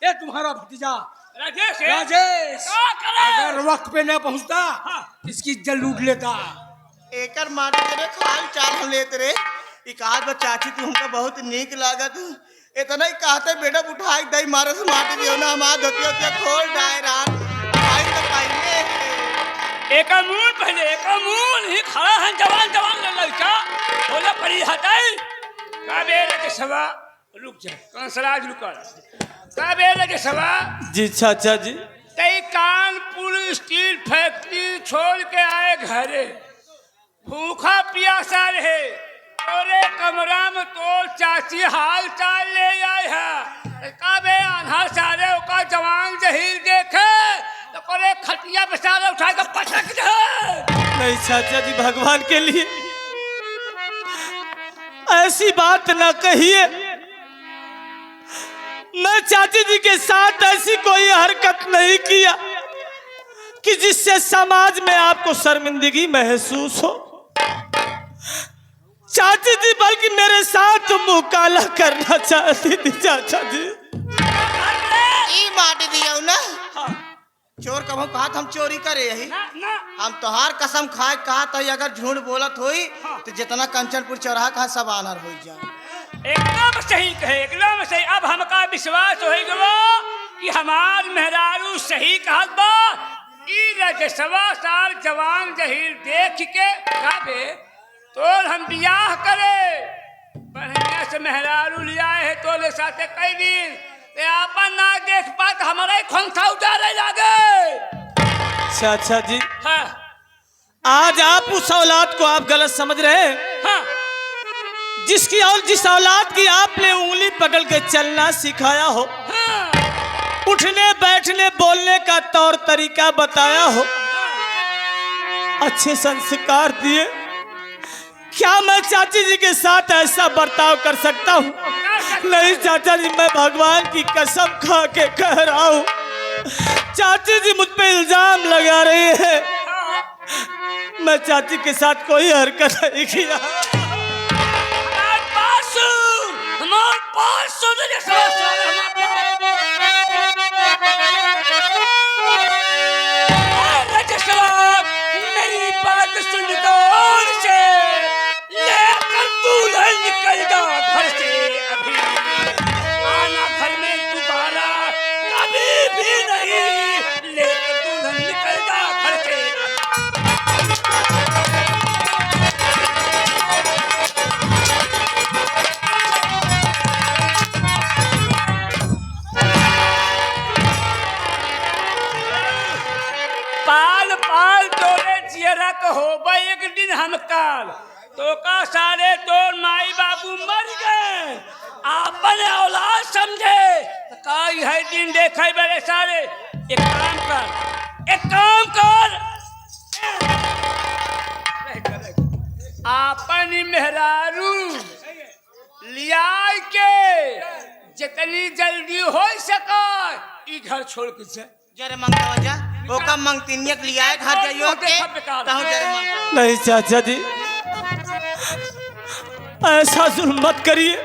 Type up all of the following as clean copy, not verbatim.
ये तुम्हारा भतीजा राजेश राजेश अगर वक्त पे न पहुंचता इसकी इज्जत लूट लेता। एकर माटी तेरे खाल चाल हम लेते रे। एक आध बार चाची तू हमका बहुत नीक लागत। इतना ही कहते बेटा उठा के दई मारे से माटी दियो ना हमार धोतिया के खोल डायरान भाई तो पाइले एक मूल पहले एक मूल ही खड़ा है जवान जवान लड़का बोला पड़ी हटाई काबेरे के सवा रुक जा कंसराज रुका काबेरे के सवा जी चाचा जी तई कानपुर स्टील फैक्ट्री छोड़ के आए घरे भूखा प्यासा रहे तोरे कमरा में तो चाची हाल चाल ले आए है काबे आधा सारे का जवान जहीर देखे तो करे खटिया पे सारे उठा के पटक दे। नहीं चाचा जी भगवान के लिए ऐसी बात ना कहिए। मैं चाची जी के साथ ऐसी कोई हरकत नहीं किया कि जिससे समाज में आपको शर्मिंदगी महसूस हो। चाची जी बल्कि मेरे साथ मुंह काला करना चाहती थी चाचा जी। ई माटी दियो ना चोर कहो कहा हम चोरी करे यही हम तोहार कसम खाए कहा तो अगर झूठ बोलत होई तो जितना कंचनपुर चौराहा का सब आनर हो जाए। एकदम सही कहे एकदम सही। अब हमका विश्वास हो गलो कि हमार मेहरारू सही कहत बा। ई रजसवा साल जवान जहीर देख के काबे तो हम बियाह करे बढ़िया से मेहरारू लिया है तो ले साथे कई दिन आपन ना देख पात हमारे खंथा उतारे लागे। चाचा जी हाँ आज आप उस औलाद को आप गलत समझ रहे हैं हाँ जिसकी और जिस औलाद की आपने उंगली पकड़ के चलना सिखाया हो, हाँ उठने बैठने बोलने का तौर तरीका बताया हो, अच्छे संस्कार दिए, क्या मैं चाची जी के साथ ऐसा बर्ताव कर सकता हूँ? नहीं चाचा जी मैं भगवान की कसम खा के कह रहा हूँ चाची जी मुझ पे इल्जाम लगा रही है। मैं चाची के साथ कोई हरकत नहीं किया। मेरी बात सुन गौर से लेकर तू निकल जा घर से अभी आना घर में दोबारा कभी भी नहीं लेकर तू निकल जा घर से। पाल पाल तोरे जियरा को हो एक दिन हम काल तो का सारे तोर माई बाबू मर गए आपन औलाद समझे तो का है दिन देखे बड़े सारे एक काम कर आपन मेहरारू लिया के जितनी जल्दी हो सका ई घर छोड़ के जा जरे मंगवा जा ओका मंगतिनिया के लिया घर जाइयो के कहूं जरे मंग। नहीं चाचा जी ऐसा जुल्म मत करिए।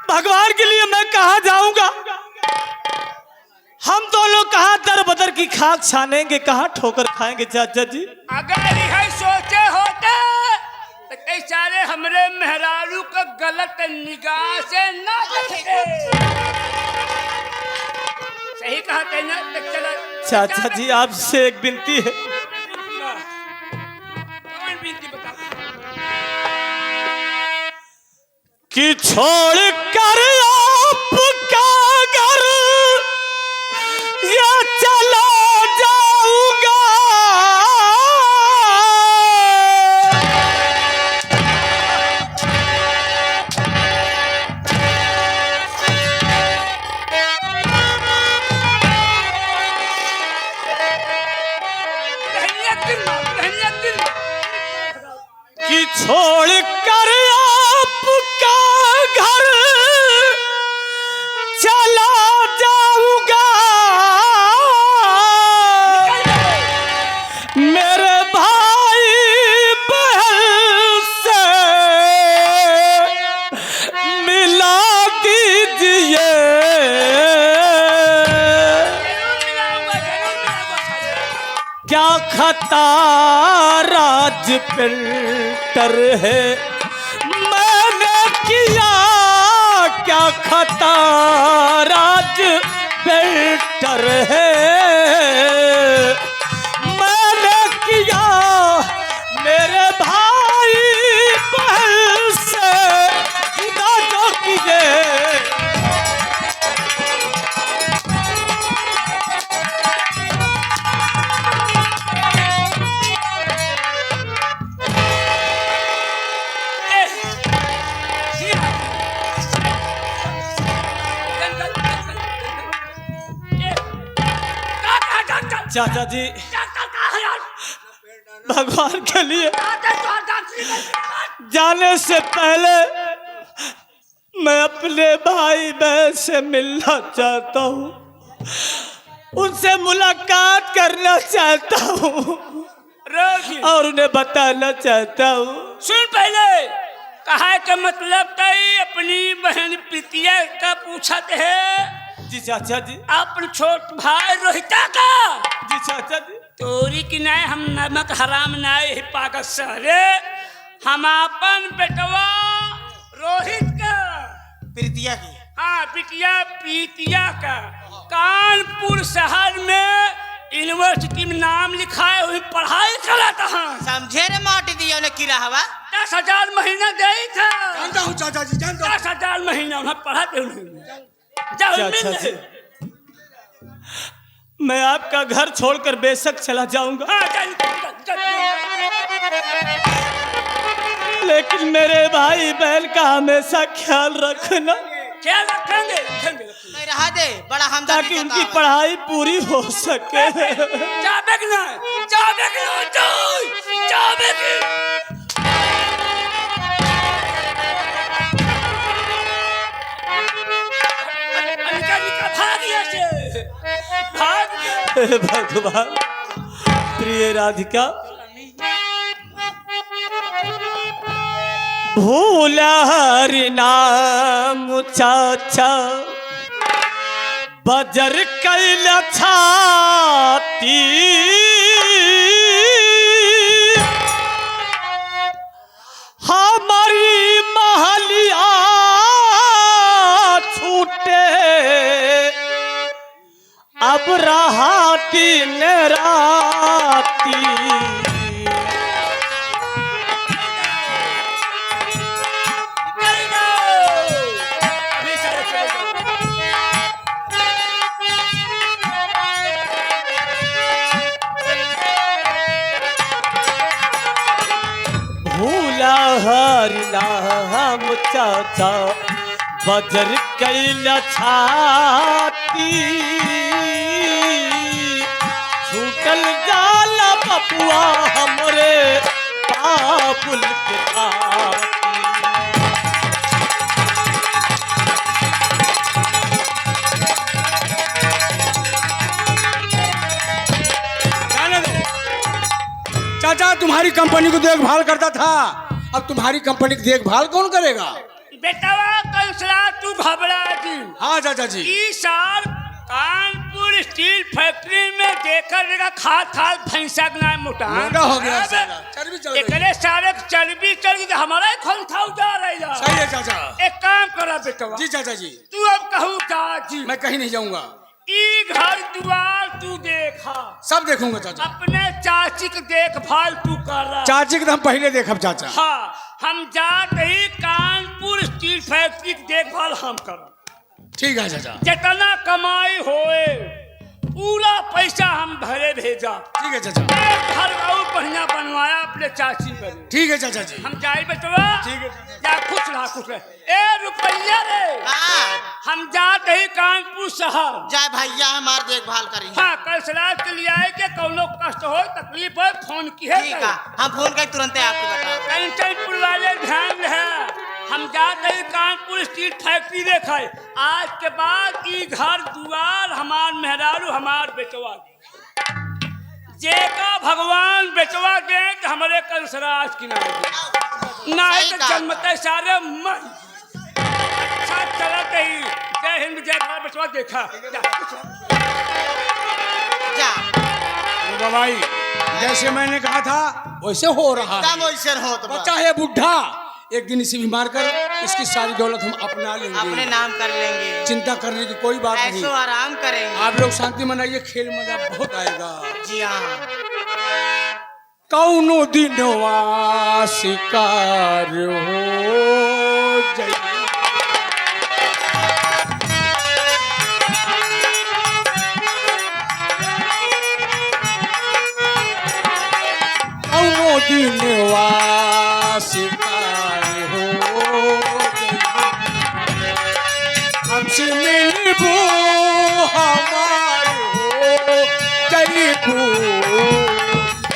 भगवान के लिए मैं कहाँ जाऊंगा? हम दोनों कहाँ दर बदर की खाक छानेंगे, कहाँ ठोकर खाएंगे चाचा जी? अगर यह सोचे होते तो कई सारे हमरे मेहरारू को गलत निगाह से ना देखते। सही कहते ना तो चला चाचा जी आपसे एक विनती है। कौन विनती बता? कि छोड़ कर आपका घर या चला जाऊंगा कि छोड़ कर आपका घर क्या खता राज फिल्टर है मैंने किया, क्या खता राज फिल्टर है मैंने किया, मेरे भाई बहन से जुदा जो किए। चाचा जी भगवान के लिए जाने से पहले मैं अपने भाई बहन से मिलना चाहता हूँ, उनसे मुलाकात करना चाहता हूँ और उन्हें बताना चाहता हूँ। सुन पहले कहा का मतलब तई अपनी बहन प्रीतिया का पूछत है। जी चाचा जी। अपन छोट भाई रोहिता का। जी चाचा जी। तोरी की नाय हम नमक हराम नाय ही पागल सहरे, हम अपन बेटवा रोहित का प्रीतिया की। हाँ प्रीतिया का कानपुर शहर में यूनिवर्सिटी में नाम लिखाए हुई पढ़ाई कराता है। समझे रे माटी दिया ने किरा हवा 10,000 महीना दे था। जानता हूँ चाचा जी, जानता हूँ। 10,000 महीना उन्हें पढ़ाते हुए। चाचा जी मैं आपका घर छोड़कर बेशक चला जाऊंगा, लेकिन मेरे भाई बहन का हमेशा ख्याल रखना। ख्याल रखेंगे नहीं रहा दे बड़ा हम ताकि उनकी पढ़ाई पूरी हो सके। भगवान प्रिय राधिका भूला हरि नाम चाचा बजर कैला छाती, हमारी महलिया छूटे अब रहा दिन राती। भूला हरि नाम चाचा बजर कैला छाती, छूटल जाला बपुआ हमरे बाबुल के खाती। चाचा तुम्हारी कंपनी को देखभाल करता था, अब तुम्हारी कंपनी की देखभाल कौन करेगा? बेटावा कंसला तू घबरा जी। हाँ चाचा जी। इस साल कानपुर स्टील फैक्ट्री में देखा जगह खाद भैंसा का मोटा हो गया, चर्बी चल गई। सारे चर्बी चल गई, हमारा खून था जा रहा। सही है चाचा। एक काम करा बेटा। जी चाचा जी। तू अब कहूँ चाची मैं कहीं नहीं जाऊंगा। ई घर द्वार तू देखा, सब देखूंगा चाचा। अपने चाची की देखभाल तू कर रहा। चाची की तो हम पहले देखब चाचा। हाँ हम जाते ही कानपुर स्टील फैक्ट्री की देखभाल हम कर। ठीक है चाचा। जितना कमाई होए पूरा पैसा हम भरे भेजा। ठीक है चाचा। घर और बढ़िया बनवाया अपने चाची पर। ठीक है चाचा जी। हम जाए बेटवा। ठीक है जा खुश रहा। ए रुपया रे हम जाते ही कानपुर शहर जाए भैया हमार देखभाल करी। हाँ कल सलाद के लिए आए के कौनो कष्ट हो तकलीफ हो फोन की है। ठीक है हम फोन कर तुरंत आपको बता। कंचनपुर वाले ध्यान है। हम जाते ही कानपुर स्टील फैक्ट्री देखा। आज के बाद ई घर दुआर हमार मेहरारू हमार बेटवा जेका भगवान बेटवा दे हमारे कंसराज की ना है तो जन्मते सारे मर साथ चलते ही। जय हिंद जय भारत बेटवा देखा जा बाबाई, जैसे मैंने कहा था वैसे हो रहा काम है। वैसे होत बा। बच्चा है बुढ़ा, एक दिन इसे बीमार कर, इसकी सारी दौलत हम अपना अपने लेंगे। नाम कर लेंगे, चिंता करने की कोई बात नहीं। ऐसो आराम करेंगे। आप लोग शांति मनाइए, खेल मजा बहुत आएगा। जी हाँ। कौनो दिनवा शिकार हो जाई, कौनो दिनवा शिकार हो जाई, हमसे मिलबू हमार हो जईबू,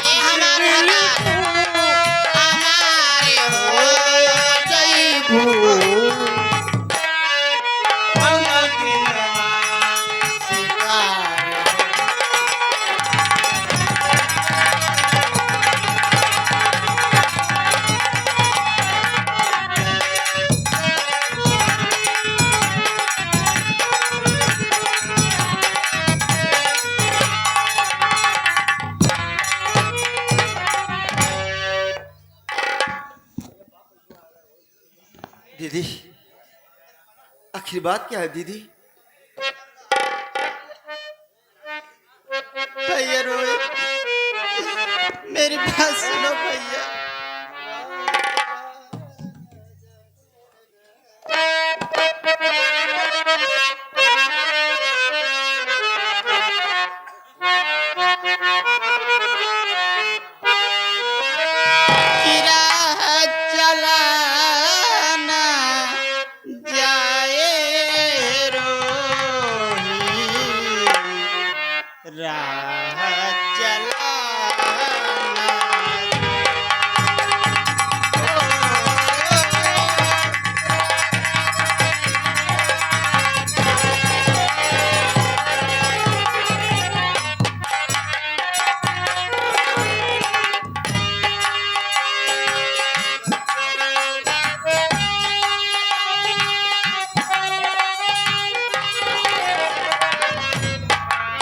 ए हमारे हो जईबू। कौनो दिनवा शिकार दीदी, आखिर बात क्या है दीदी? भैया रोहित, मेरी बात सुनो भैया। कि राह चलाना जाए रोही, राह चलाना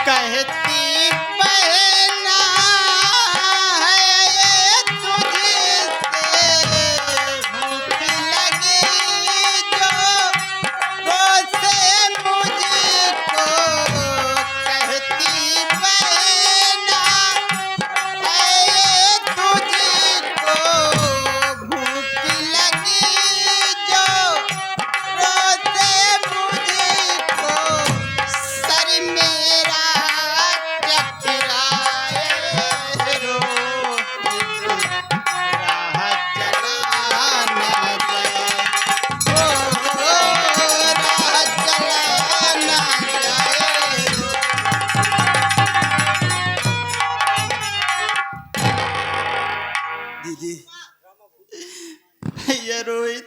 कहती बहना है तुझसे भूख लगी जो रोसे मुझको, कहती बहना है तुझको भूख लगी जो रोसे मुझको, सर मेरा चकराए रोहित, राह चलाना जाए, राह चलाना जाए। दीदी, भैया रोहित,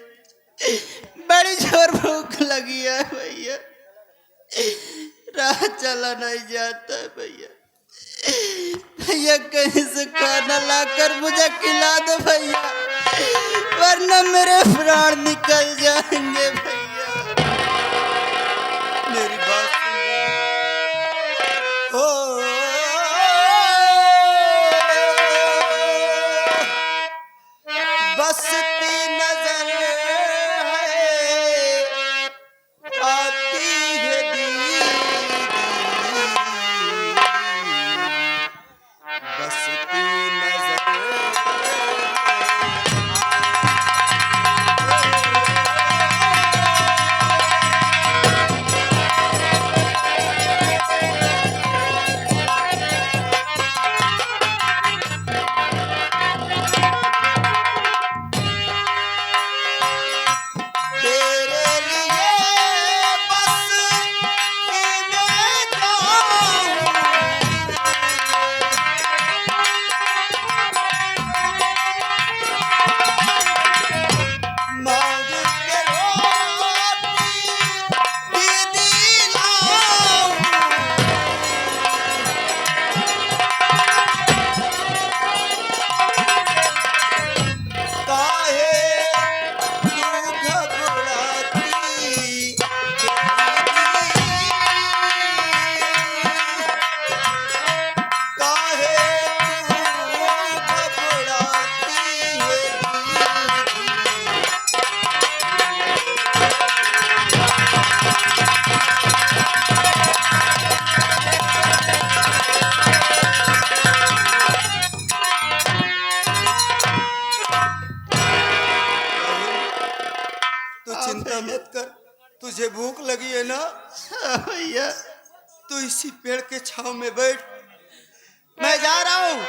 बड़ी जोर भूख लगी है भैया, राह चला नहीं जाता है भैया। भैया कहीं से खाना लाकर मुझे खिला दो भैया, वरना मेरे प्राण निकल जाएंगे भैया। मेरी बात सुनिए। ओ बसती नजर है आती है दीदी, बसती नजर भूख लगी है ना? भैया तो इसी पेड़ के छांव में बैठ, मैं जा रहा हूँ।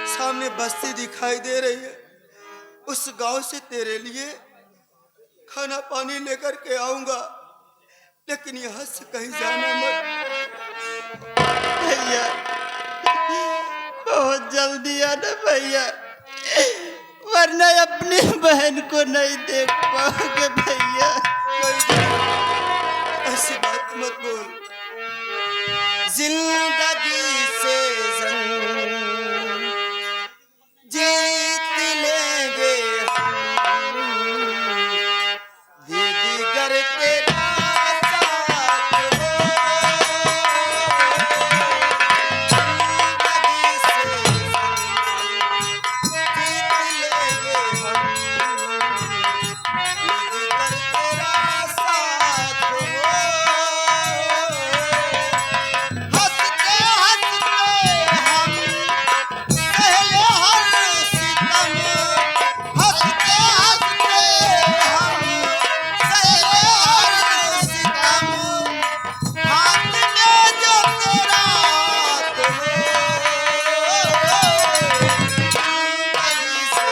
सामने बस्ती दिखाई दे रही है, उस गांव से तेरे लिए खाना पानी लेकर के आऊंगा, लेकिन यहाँ से कहीं जाना मत। भैया बहुत जल्दी आना भैया, वरना अपनी बहन को नहीं देख पाओगे भैया। ऐसी बात मत बोल। जिंदगी से जंग जीत लेंगे हम, दीदी गर तेरा साथ हो। जिंदगी से जंग जीत लेंगे हम, दीदी गर तेरा साथ हो। हंसते हंसते हम सहले हर सितम, हंसते हंसते हम सहले हर सितम, हाथ में जो तेरा तो हो। जिंदगी से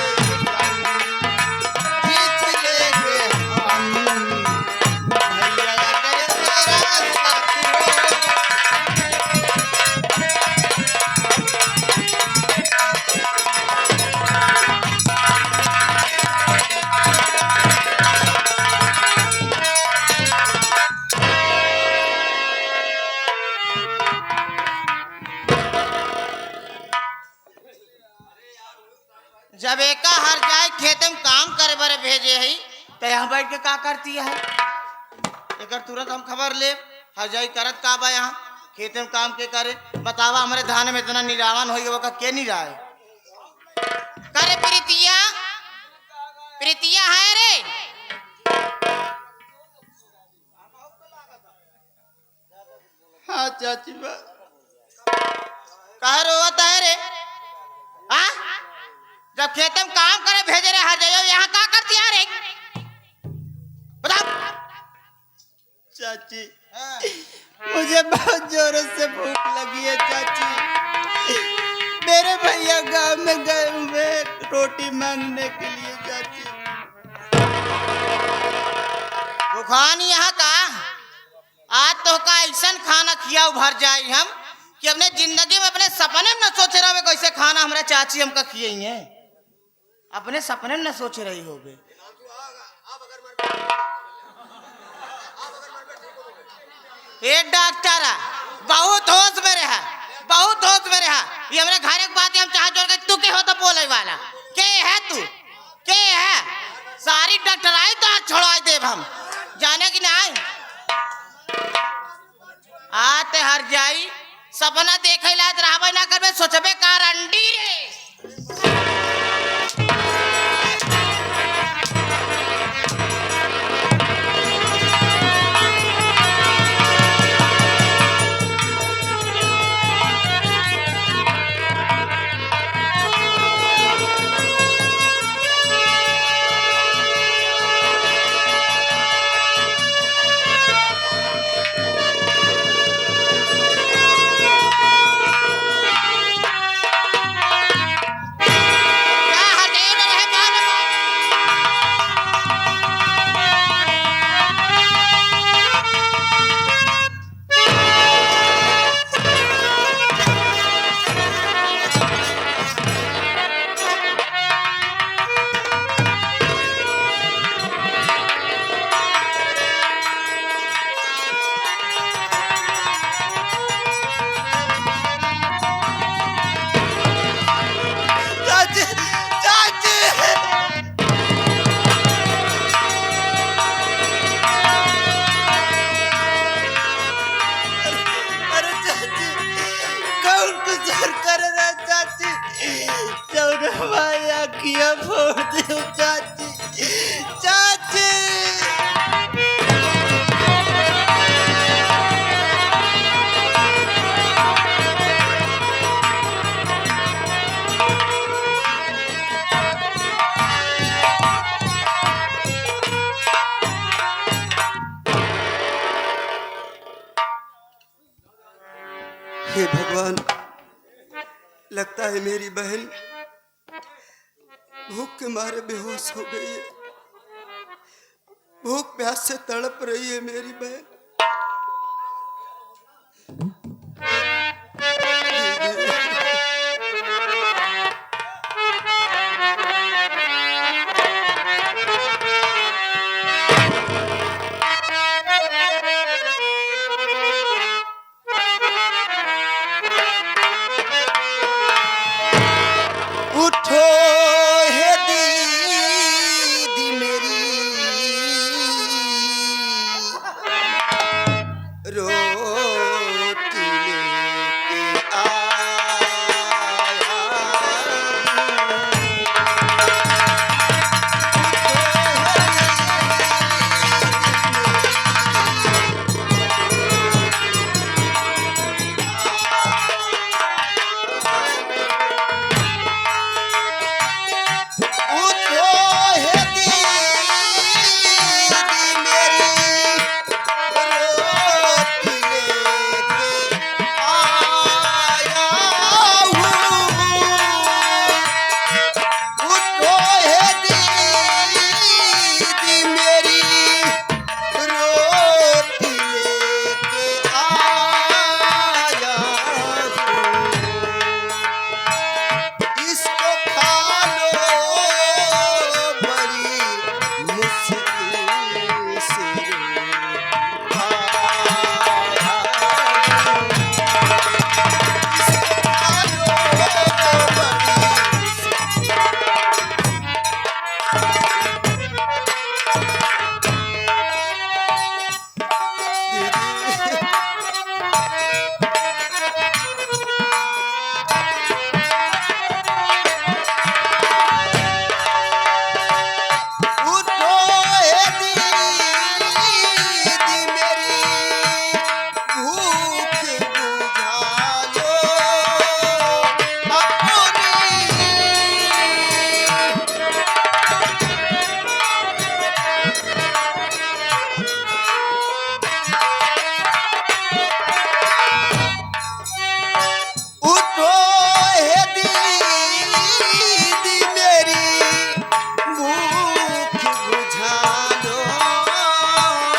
जीत लेंगे हम, भैया अगर तेरा साथ हो। जब एका हर जाए खेत में काम करे बर भेजे है तो यहाँ बैठ के का करती है? एकर तुरंत हम खबर ले, हर जाई करत का बा यहाँ खेत में काम के करे। बतावा हमारे धान में इतना निरावन हो का के नहीं रहा है? करे प्रीतिया, प्रीतिया है रे? हाँ चाची बा। कहे रोवत है रे? हाँ जब खेत में काम करे भेजे रहे हर जगह, यहाँ का करती है रे? बताओ। चाची मुझे बहुत जोरों से भूख लगी है चाची। मेरे भैया गांव में गए हुए रोटी मांगने के लिए चाची। भूखान यहाँ का आज तो का ऐसा खाना खिया भर जाए हम कि अपने जिंदगी में अपने सपने में न सोचे रहे कैसे खाना हमारा चाची हमका खिए हैं। अपने सपने में न सोच रही होगे। ए डॉक्टर बहुत होश में रहा, बहुत होश में रहा। ये हमारे घर एक बात हम चाह जोड़ के तू के हो तो बोले वाला के है? तू के है? सारी डॉक्टर आई तो आज छोड़वाई देव हम, जाने की नहीं आते हर जाई सपना देखे लायक रहबे ना करबे, सोचबे का रंडी रे। किया फोड़ दे चाची, चाची। हे भगवान, लगता है मेरी बहन भूख के मारे बेहोश हो गई है। भूख प्यास से तड़प रही है मेरी बहन। उठो हे दीदी मेरी, रोटी लेके आया। उठो हे दीदी मेरी, रोटी लेके आया हूँ। उठो हे दीदी मेरी, रोटी लेके आया हूँ। इसको खा लो बड़ी मुश्किल से खाया। इसको खा लो बड़ी उठो हे दीदी मेरी, भूख बुझा लो अपनी। उठो हे दीदी मेरी, भूख बुझा लो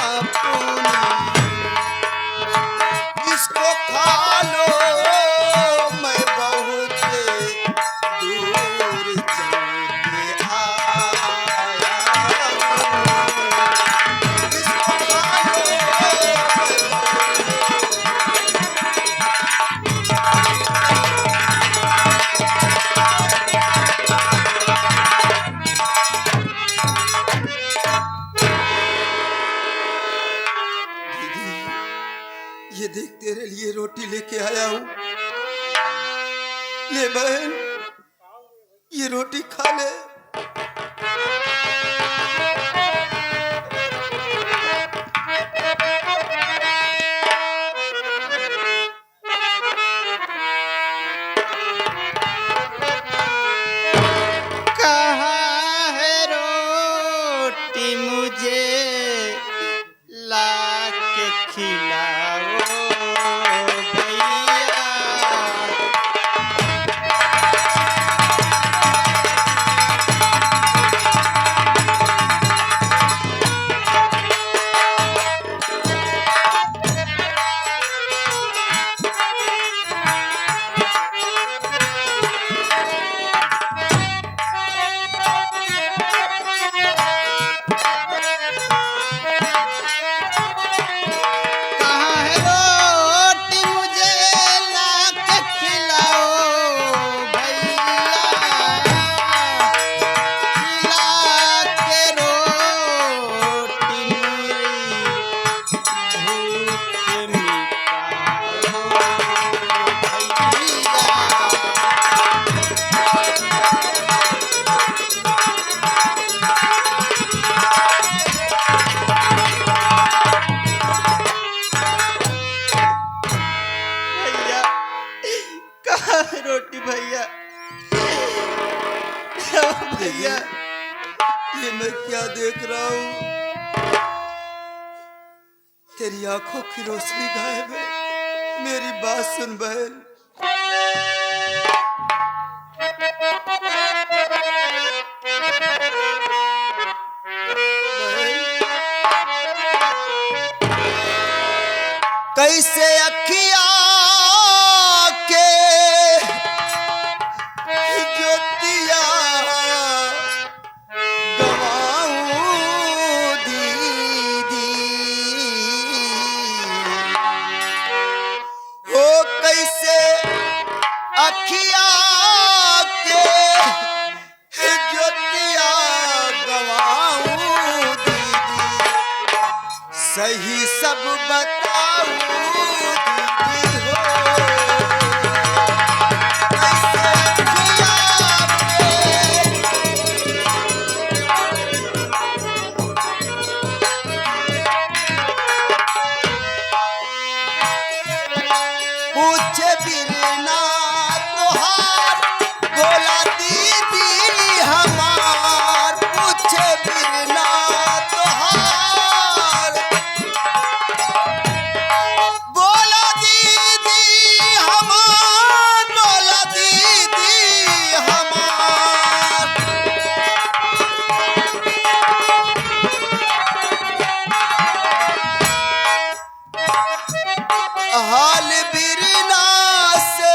अपनी। इसको खा लो मैं बहुत दूर चल के आया हूँ। इसको खा लो ये देख तेरे लिए रोटी लेके आया हूँ। ले बहन, ये रोटी खा ले। कहाँ है रोटी मुझे ला के खिलाओ भैया। भैया ये मैं क्या देख रहा हूँ? तेरी आंखों की रोशनी गायब है, मेरी बात सुन बहन। कैसे अखिया के ज्योतिया गवाऊं दीदी, हो कैसे अखिया के ज्योतिया गवाऊं दीदी, सही सब बताऊं दीदी हो। कैसे अखिया पूछे बिरना तोहार बोला दीदी हमार, पूछे बिरना तोहार बोला दीदी हमार, बोला दीदी हमार। हाल बिरना से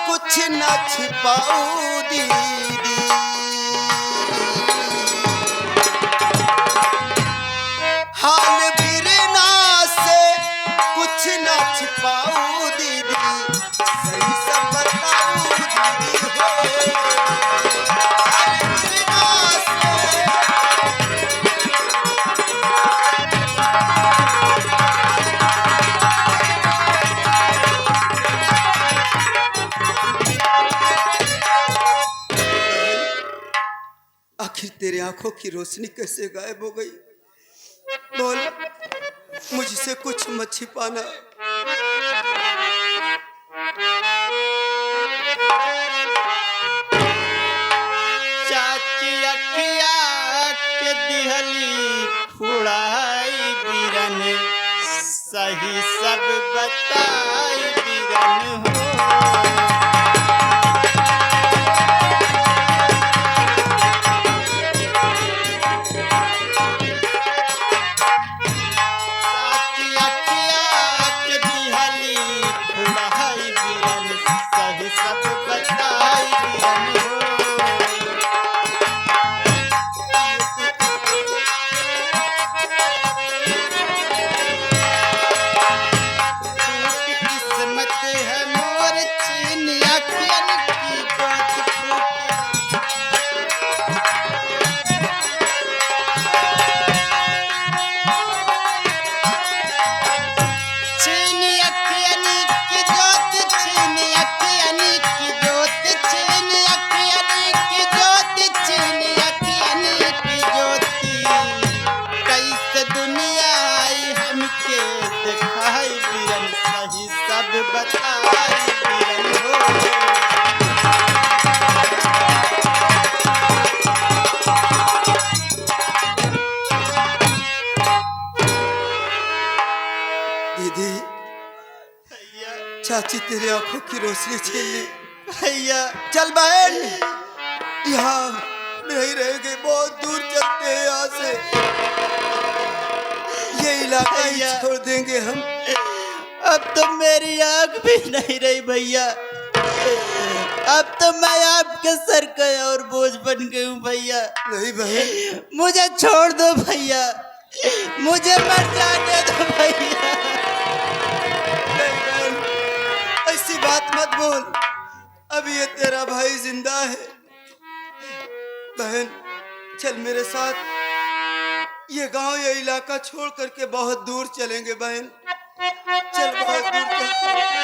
कुछ न छिपाऊं दीदी, हाल बिरना से कुछ न छिपाऊं दीदी, सही सब बताऊं दीदी हो। हाल बिरना से आखिर तेरे आंखों की रोशनी कैसे गायब हो गई? बोल, मुझसे कुछ मत छिपाना। चाची अखिया के दिहली फुड़ाई बिरन, सही सब बताई बिरन हो। चाची अखिया के दिहली फुड़ाई बिरन, सही सब बताई बिरन हो। किस्मत है मोर चीनी अखियन की बात फूटी। चीनी अखियन की जोत, चीनी अखियन की जोत, चीनी अखियन की जोत, चीनी अखियन की ज्योति। कैसे दुनिया आई हमके दिखाई बिरन, सही सब बताई बिरन हो। दीदी, चाची तेरी आंखों की रोशनी छीन ली। भैया चल बहन, यहाँ नहीं रहेंगे, बहुत दूर चलते हैं यहाँ से। ये इलाका ही भैया। छोड़ देंगे हम। अब तो मेरी आँख भी नहीं रही भैया, अब तो मैं आपके सर का और बोझ बन गई हूँ भैया। नहीं बहन, मुझे छोड़ दो भैया, मुझे मर जाने दो भैया। नहीं बहन, ऐसी बात मत बोल। अभी ये तेरा भाई जिंदा है। बहन चल मेरे साथ, ये गांव ये इलाका छोड़ करके बहुत दूर चलेंगे बहन, चल बहुत दूर चल।